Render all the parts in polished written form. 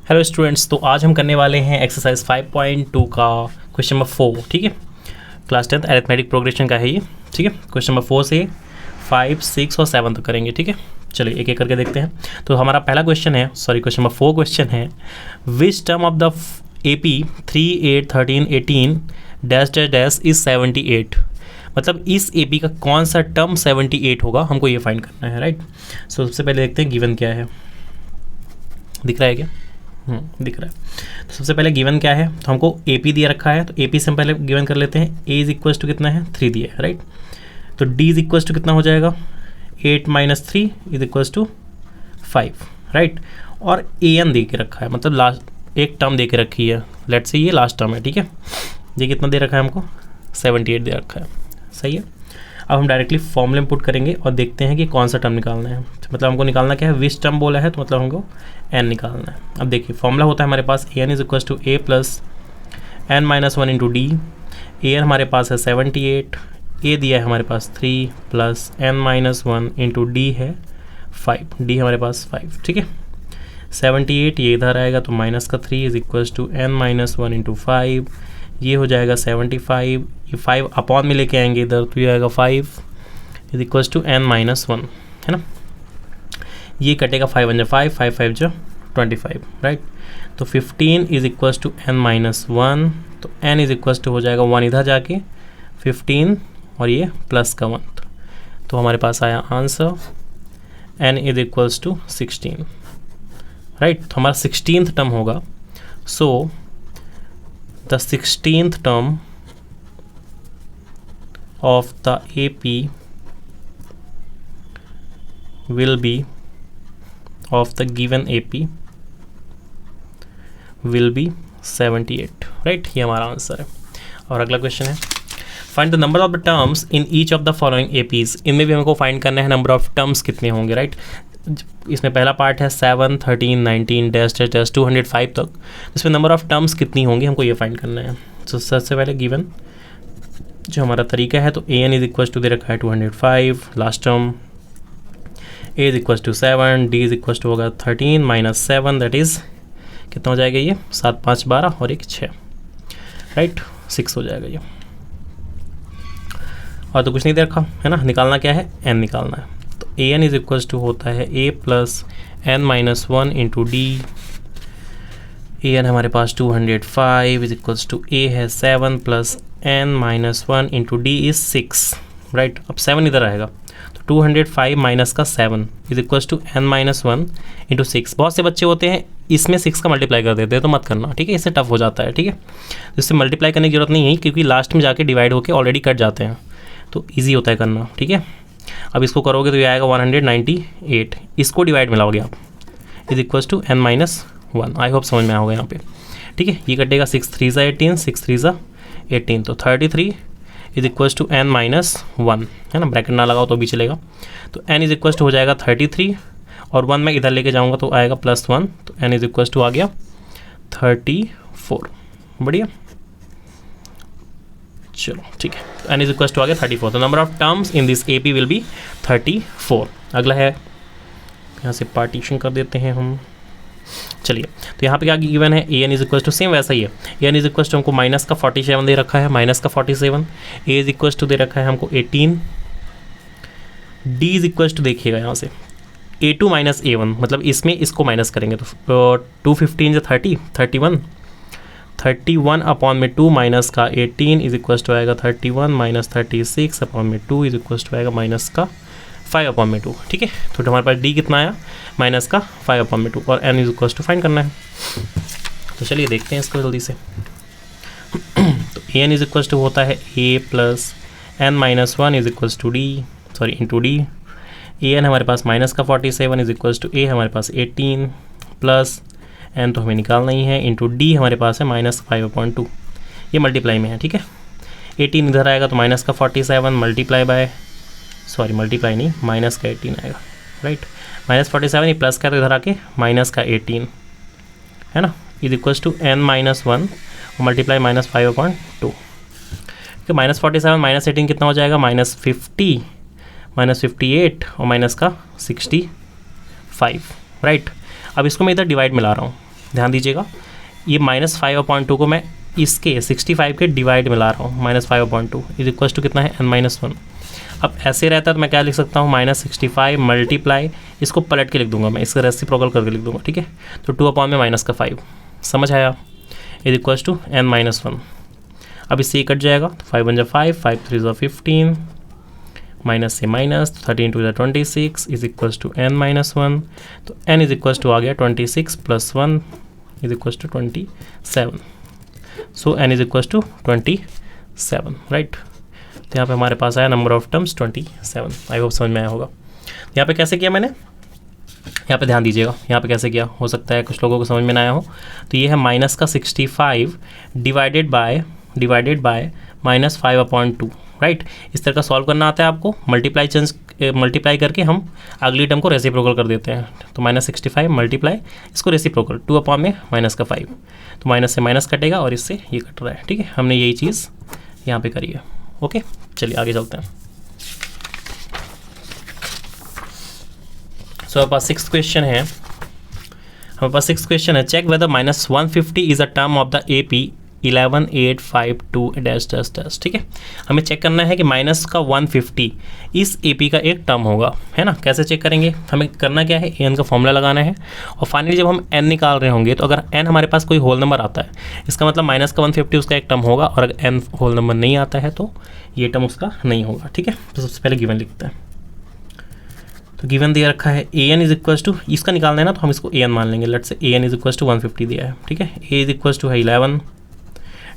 Hello students, तो आज हम करने वाले हैं एक्सरसाइज 5.2 का क्वेश्चन नंबर 4। ठीक है, क्लास 10th अरिथमेटिक प्रोग्रेशन का है ये। ठीक है, क्वेश्चन नंबर 4 से 5, 6 और 7 तक करेंगे। ठीक है, चलिए एक एक करके देखते हैं। तो हमारा पहला क्वेश्चन है, क्वेश्चन नंबर 4 क्वेश्चन है, which term of the AP 3, 8, 13, 18 dash dash dash is 78। मतलब इस AP का कौन सा टर्म 78 होगा, हमको ये फाइंड करना है। राइट, सो सबसे पहले देखते हैं गिवन क्या है। दिख रहा है क्या? दिख रहा है। तो सबसे पहले गिवन क्या है, तो हमको AP दिया रखा है, तो AP से हम पहले गिवन कर लेते हैं। A इज इक्वल्स टू कितना है, 3 दिया है। राइट, तो D इज इक्वल्स टू कितना हो जाएगा, 8 - 3 इज इक्वल्स टू 5। राइट, और AN दे के रखा है, मतलब लास्ट एक टर्म दे के रखी है। लेट्स से ये लास्ट टर्म है। ठीक है, ये कितना दे रखा है हमको, 78 दे रखा है। सही है। अब हम डायरेक्टली फॉर्मूले में पुट करेंगे और देखते हैं कि कौन सा टर्म निकालना है। मतलब हमको निकालना क्या है, विच टर्म बोला है, तो मतलब हमको n निकालना है। अब देखिए फॉर्मूला होता है हमारे पास an is equals to a plus n - 1 into D. an हमारे पास है 78, a दिया है हमारे पास 3 प्लस n - 1 इंटू डी है 5, डी हमारे पास 5। ठीक है, 78 ये इधर आएगा तो माइनस का 3 is equals to n - 1 into 5, ये हो जाएगा 75। ये 5 अपॉन में लेके आएंगे इधर, तो ये आएगा 5 इज इक्वल्स टू n - 1, है ना। ये कटेगा 5 × 5, 5 × 5 = 25। राइट, तो 15 इज इक्वल्स टू n - 1, तो n इज इक्वल्स टू हो जाएगा 1 इधर जाके 15 और ये प्लस का 1, तो हमारे पास आया answer n is equals to 16। Right, तो हमारा 16th टर्म होगा। So the 16th term of the AP will be of the given AP will be 78। Right, ये हमारा आंसर है। और अगला क्वेश्चन है, find the number of the terms in each of the following APs। इनमें भी हमको फाइंड करना है नंबर ऑफ टर्म्स कितने होंगे। राइट, इसमें पहला पार्ट है 7, 13, 19 डैश डैश डैश 205 तक। इसमें नंबर ऑफ टर्म्स कितनी होंगी हमको ये फाइंड करना है। तो सबसे पहले गिवन जो हमारा तरीका है, तो an इज इक्वल्स टू दे रखा है 205 last term, a is equals to 7, d is equals to होगा 13 - 7 दैट इज कितना हो जाएगा, ये 7, 5, 12 और 1, 6। राइट, 6 हो जाएगा ये। और तो कुछ नहीं दे रखा है ना, निकालना क्या है, n निकालना है। तो an इज इक्वल्स टू होता है a plus n - 1 into D. an हमारे पास 205 इज इक्वल्स टू a है 7 plus n - 1 into d is 6। Right, अब 7 इधर आएगा, तो 205 माइनस का 7 is equals to n - 1 into 6। बहुत से बच्चे होते हैं इसमें 6 का मल्टीप्लाई कर देते हैं, तो मत करना। ठीक है, इससे टफ हो जाता है। ठीक है, इससे मल्टीप्लाई करने की जरूरत नहीं है, क्योंकि लास्ट में जाके डिवाइड होकर ऑलरेडी कट जाते हैं, तो ईजी होता है करना। ठीक है, अब इसको करोगे तो ये आएगा 198, इसको डिवाइड मिलाओगे आप is equals to n - 1। I hope समझ में आओगे यहाँ पे। ठीक है, ये कटेगा 6 3 = 18, 6 3 = 18, तो 33 इज इक्वल्स टू n - 1, है ना। ब्रैकेट ना लगाओ तो भी चलेगा। तो n इज इक्वल्स टू हो जाएगा 33 और 1 मैं इधर लेके जाऊँगा तो आएगा +1, तो n इज इक्वल्स टू आ गया 34। बढ़िया, चलो ठीक है, n इज इक्वल्स टू आ गया 34। तो number of terms in this AP will be 34। अगला है, यहाँ से पार्टीशन कर देते हैं हम। चलिए, तो यहाँ पे क्या गिवन है, an is equals to same वैसा ही है। an इज इक्वल्स टू हमको माइनस का 47 दे रखा है, माइनस का 47। a इज इक्वल्स टू दे रखा है हमको 18। d इज इक्वल्स टू देखिएगा यहाँ से a2 - a1, मतलब इसमें इसको माइनस करेंगे तो 2 15 = 30, 31 अपॉन में 2 माइनस का 18 इज इक्वल्स टू आएगा 31 माइनस 36 अपॉन में 2 इज इक्वल्स टू आएगा माइनस का 5 अपॉन में 2। ठीक है, तो हमारे पास d कितना आया, माइनस का 5 अपॉन में 2, और n is equals to find करना है। तो चलिए देखते हैं इसको जल्दी से। तो an इज इक्वल्स टू होता है a plus n - 1 is equals to d, sorry into D. an हमारे पास माइनस का 47 इज इक्वल्स टू a हमारे पास 18 प्लस n तो हमें निकालना ही है, इंटू डी हमारे पास है -5/2, ये मल्टीप्लाई में है। ठीक है, 18 इधर आएगा तो माइनस का 47 मल्टीप्लाई बाय, सॉरी मल्टीप्लाई नहीं, माइनस का 18 आएगा। राइट, -47 ये प्लस का इधर आके माइनस का 18, है ना, is equals to n - 1 multiply -5/2। तो -47 - 18 कितना हो जाएगा, -50 -58 और माइनस का 65। राइट, अब इसको मैं इधर डिवाइड मिला रहा हूँ, ध्यान दीजिएगा, ये -5/2 को मैं इसके 65 के डिवाइड में ला रहा हूँ। -5/2 इज इक्वल टू कितना है, n-1। अब ऐसे रहता है तो मैं क्या लिख सकता हूँ, -65 मल्टीप्लाई, इसको पलट के लिख दूंगा मैं, इसका रेसिप्रोकल करके लिख दूंगा, ठीक है। तो 2/-5 समझ आया, इज इक्वल टू n-1। अब इससे ये कट जाएगा, तो 5 × 5, 5 × 3 = 15, माइनस से minus, 13 × 2 = 26 is equal to n-1। तो n इज इक्वल टू आ गया 26 + 1 is equal to 27। So n is equal to 27, right. तो यहाँ पे हमारे पास आया number of terms 27। I hope समझ में आया होगा। यहाँ पे कैसे किया मैंने, यहाँ पे ध्यान दीजिएगा, यहाँ पे कैसे किया, हो सकता है कुछ लोगों को समझ में ना आया हो। तो ये है -65 डिवाइडेड बाय -5/2, राइट। इस तरह का सॉल्व करना आता है आपको, मल्टीप्लाई करके हम अगली टर्म को रेसिप्रोकल कर देते हैं। तो -65 मल्टीप्लाई इसको रेसिप्रोकल 2/-5, तो माइनस से माइनस कटेगा और इससे ये कट रहा है, ठीक है। हमने यही चीज़ यहाँ पे करी है, ओके। चलिए आगे चलते हैं। सो हमारे पास 6th क्वेश्चन है, check whether -150 is a term of the AP 11852 ठीक है। हमें चेक करना है कि -150 इस AP का एक टर्म होगा, है ना। कैसे चेक करेंगे, हमें करना क्या है, n का फॉर्मूला लगाना है और फाइनली जब हम n निकाल रहे होंगे तो अगर n हमारे पास कोई होल नंबर आता है, इसका मतलब -150 उसका एक टर्म होगा, और अगर n होल नंबर नहीं आता है तो ये टर्म उसका नहीं होगा, ठीक है। तो सबसे पहले गिवन लिखते हैं। तो गिवन दिया रखा है an इज इक्वल टू, इसका निकालना है ना, तो हम इसको an मान लेंगे। Let's say an is equal to 150 दिया है, ठीक है। a इज इक्वल टू है 11,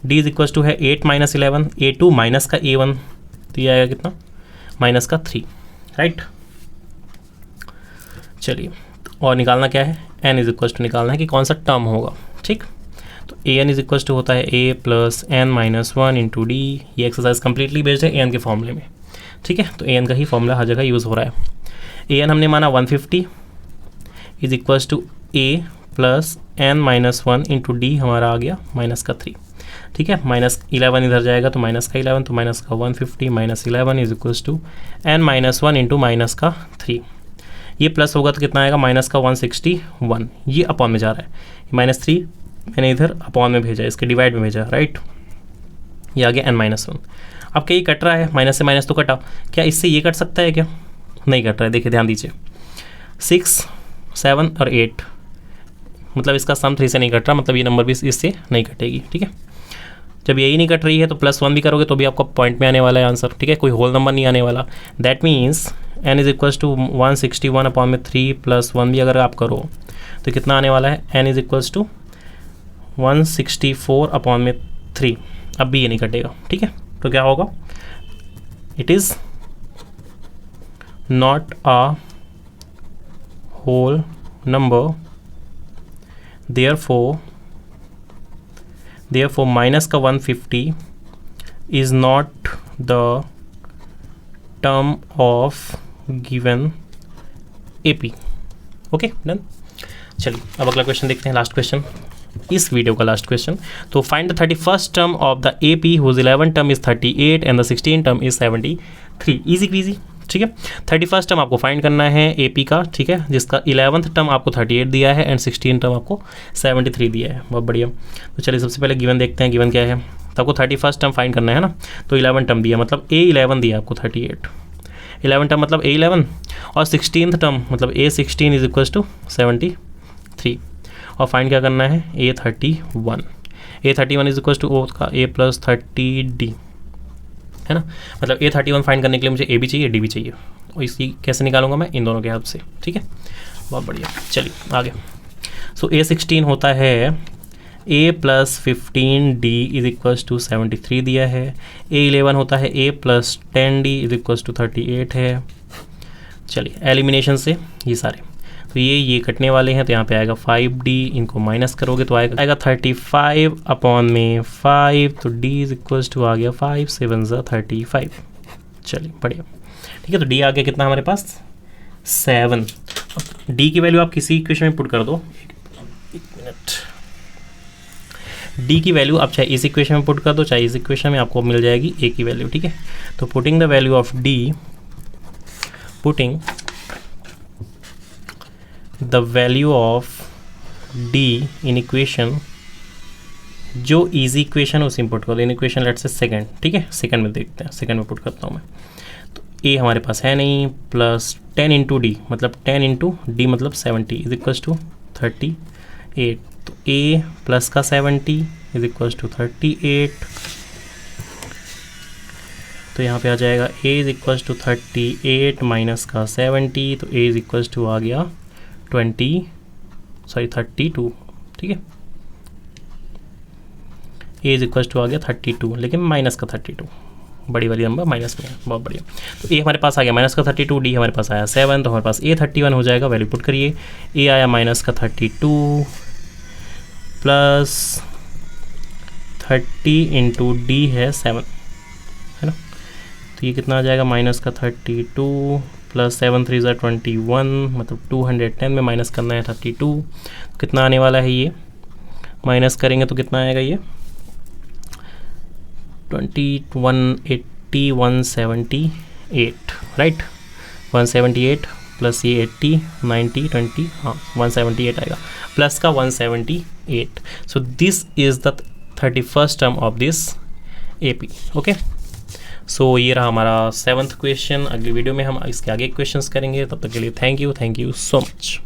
d इज इक्वल टू है 8 - 11, a2 माइनस का a1 दिया है कितना, -3, राइट। चलिए, और निकालना क्या है, n इज इक्वल टू निकालना है कि कौन सा टर्म होगा, ठीक। तो an इज इक्वल टू होता है a + n-1 × d। ये एक्सरसाइज कंप्लीटली बेस्ड है an के फॉर्मूले में, ठीक है। तो an का ही फॉर्मूला हर जगह यूज़ हो रहा है। an हमने माना 150 is equal to a + n-1 × d, हमारा आ गया -3, ठीक है। -11 इधर जाएगा तो -11, तो -150 - 11 इज इक्वल टू n-1 × -3। ये प्लस होगा तो कितना आएगा, -161। ये अपॉन में जा रहा है, -3 मैंने इधर अपॉन में भेजा, इसके डिवाइड में भेजा, राइट। ये आ गया n-1। अब क्या ये कट रहा है, माइनस से माइनस तो कटा, क्या इससे ये कट सकता है क्या, नहीं कट रहा है। देखिए ध्यान दीजिए, 6, 7 और 8, मतलब इसका सम 3 से नहीं कट रहा, मतलब ये नंबर भी इससे नहीं कटेगी, ठीक है। जब यही नहीं कट रही है तो +1 भी करोगे तो भी आपका पॉइंट में आने वाला है आंसर, ठीक है, कोई होल नंबर नहीं आने वाला। That means n is equal to 161/3 + 1 भी अगर आप करो तो कितना आने वाला है, n इज इक्वल टू 164/3। अब भी ये नहीं कटेगा, ठीक है। तो क्या होगा, it is not a whole number, therefore minus का 150 is not the term of given AP, okay done. चलिए अब अगला क्वेश्चन देखते हैं, लास्ट क्वेश्चन, इस वीडियो का लास्ट क्वेश्चन। तो find the 31st term of the AP whose 11th term is 38 and the 16th term is 73। Easy queasy, ठीक है। 31st टर्म आपको फाइंड करना है AP का, ठीक है, जिसका 11th टर्म आपको 38 दिया है एंड 16 टर्म आपको 73 दिया है। बहुत बढ़िया। तो चलिए सबसे पहले गिवन देखते हैं, गिवन क्या है। तो आपको 31st टर्म फाइंड करना है ना, तो 11 टर्म दिया, मतलब A11 दिया आपको 38, 11 टर्म मतलब A11, और 16th टर्म मतलब A16 इज इक्वल टू 73। और फाइंड क्या करना है, A31 इज इक्वल टू का A + 30D, है ना। मतलब A31 फाइंड करने के लिए मुझे A भी चाहिए, D भी चाहिए, और इसकी कैसे निकालूंगा मैं, इन दोनों के हेल्प से, ठीक है। बहुत बढ़िया, चलिए आगे। सो A16 होता है A + 15D is equal to 73 दिया है। A11 होता है A + 10D is equal to 38 है। चलिए एलिमिनेशन से ये सारे, तो ये कटने वाले हैं, तो यहाँ पे आएगा 5D, इनको माइनस करोगे तो आएगा 35/5, तो D इज इक्वल टू आ गया 5 × 7 = 35। चलिए बढ़िया, ठीक है। तो D आ गया कितना हमारे पास, 7। D की वैल्यू आप किसी इक्वेशन में पुट कर दो, एक मिनट। D की वैल्यू आप चाहे इस इक्वेशन में पुट कर दो, चाहे इस इक्वेशन में, आपको मिल जाएगी A की वैल्यू, ठीक है। तो putting the value of D, putting the value of D in equation, जो इजी इक्वेशन उस इनपुट करो, इन इक्वेशन लेट से सेकंड, ठीक है, सेकंड में देखते हैं, सेकंड में पुट करता हूँ मैं। तो ए हमारे पास है नहीं, प्लस 10 इंटू डी, मतलब 10 इंटू डी मतलब 70 इज इक्वल्स टू 38। तो ए प्लस का 70 इज इक्वल्स टू 38। तो यहाँ पे आ जाएगा ए इज इक्वल्स टू 38 माइनस का 70, तो ए इज इक्वल्स टू आ गया 32, ठीक है, ए इज इक्वल्स टू आ गया 32, लेकिन माइनस का 32, बड़ी वाली नंबर माइनस में है, बहुत बढ़िया। तो ए हमारे पास आ गया माइनस का 32, डी हमारे पास आया 7, तो हमारे पास ए 31 हो जाएगा, वैल्यू पुट करिए। ए आया माइनस का 32 प्लस 30 इंटू डी है 7, है ना, तो ये कितना आ जाएगा, माइनस का 32 प्लस 7 3 ज़ा 21, मतलब 210 में माइनस करना है 32, कितना आने वाला है ये, माइनस करेंगे तो कितना आएगा ये 178 178, राइट, 178 प्लस ये 80 90 20, हाँ 178 आएगा, प्लस का 178। So this is the 31st term of this AP। Okay, so ये रहा हमारा 7th क्वेश्चन। अगली वीडियो में हम इसके आगे क्वेश्चंस करेंगे, तब तक के लिए थैंक यू सो मच।